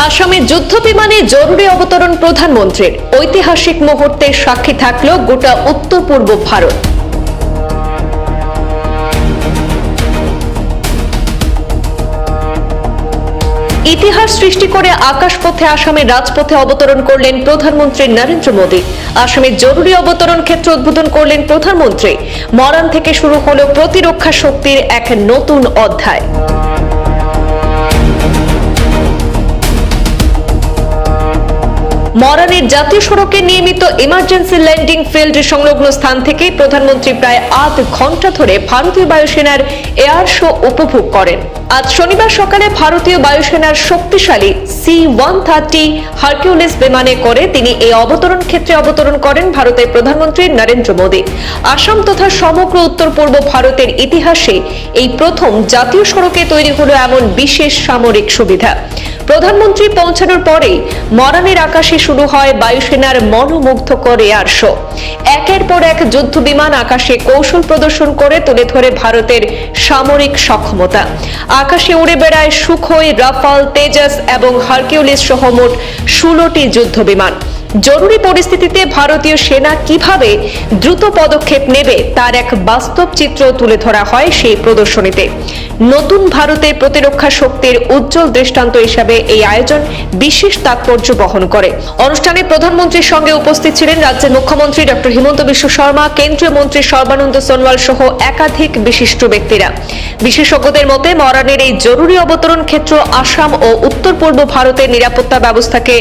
আসামে যুদ্ধ বিমানে জরুরি অবতরণ প্রধানমন্ত্রীর। ঐতিহাসিক মুহূর্তে সাক্ষী থাকল গোটা উত্তর পূর্ব ভারত। ইতিহাস সৃষ্টি করে আকাশপথে আসামের রাজপথে অবতরণ করলেন প্রধানমন্ত্রী নরেন্দ্র মোদী। আসামের জরুরি অবতরণ ক্ষেত্র উদ্বোধন করলেন প্রধানমন্ত্রী। মরান থেকে শুরু হলো প্রতিরক্ষা শক্তির এক নতুন অধ্যায়। মরানের জাতীয় সড়কে নির্মিত ইমার্জেন্সি ল্যান্ডিং ফিল্ড সংলগ্ন স্থান থেকে প্রধানমন্ত্রী প্রায় আধ ঘন্টা ধরে ভারতীয় বায়ুসেনার এয়ার শো উপভোগ করেন। আজ শনিবার সকালে ভারতীয় বায়ুসেনার শক্তিশালী C-130 হারকিউলিস বিমানে করে তিনি এই অবতরণ ক্ষেত্রে অবতরণ করেন ভারতের প্রধানমন্ত্রী নরেন্দ্র মোদী। আসাম তথা সমগ্র উত্তর পূর্ব ভারতের ইতিহাসে এই প্রথম জাতীয় সড়কে তৈরি হলো এমন বিশেষ সামরিক সুবিধা। প্রধানমন্ত্রী পৌঁছানোর পরেই মরানের আকাশে শুরু হয় বায়ুসেনার মনোমুগ্ধকর এয়ার শো। একের পর এক যুদ্ধ বিমান আকাশে কৌশল প্রদর্শন করে তুলে ধরে ভারতের সামরিক সক্ষমতা। আকাশে উড়ে বেড়ায় সুখোই, রাফাল, তেজাস এবং হারকিউলিস সহ মোট 16টি যুদ্ধ বিমান। জরুরি পরিস্থিতিতে ভারতীয় সেনা কিভাবে দ্রুত পদক্ষেপ নেবে তার এক বাস্তব চিত্র তুলে ধরা হয় সেই প্রদর্শনীতে। নতুন ভারতের প্রতিরক্ষা শক্তির উজ্জ্বল দৃষ্টান্ত হিসাবে এই আয়োজন বিশেষ তাৎপর্য বহন করে। অনুষ্ঠানে প্রধানমন্ত্রীর সঙ্গে উপস্থিত ছিলেন রাজ্যের মুখ্যমন্ত্রী ডক্টর হিমন্ত বিশ্ব শর্মা, কেন্দ্রীয় মন্ত্রী সর্বানন্দ সোনোয়াল সহ একাধিক বিশিষ্ট ব্যক্তিরা। বিশেষজ্ঞদের মতে মরানের এই জরুরি অবতরণ ক্ষেত্র আসাম ও উত্তর পূর্ব ভারতের নিরাপত্তা ব্যবস্থাকে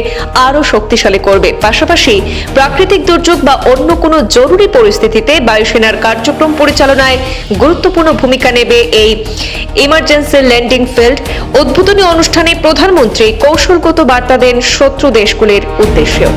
আরো শক্তিশালী করবে। পাশাপাশি প্রাকৃতিক দুর্যোগ বা অন্য কোনো জরুরি পরিস্থিতিতে বায়ুসেনার কার্যক্রম পরিচালনায় গুরুত্বপূর্ণ ভূমিকা নেবে এই ইমার্জেন্সি ল্যান্ডিং ফিল্ড। উদ্বোধনী অনুষ্ঠানে প্রধানমন্ত্রী কৌশলগত বার্তা দেন শত্রু দেশগুলির উদ্দেশ্যেও।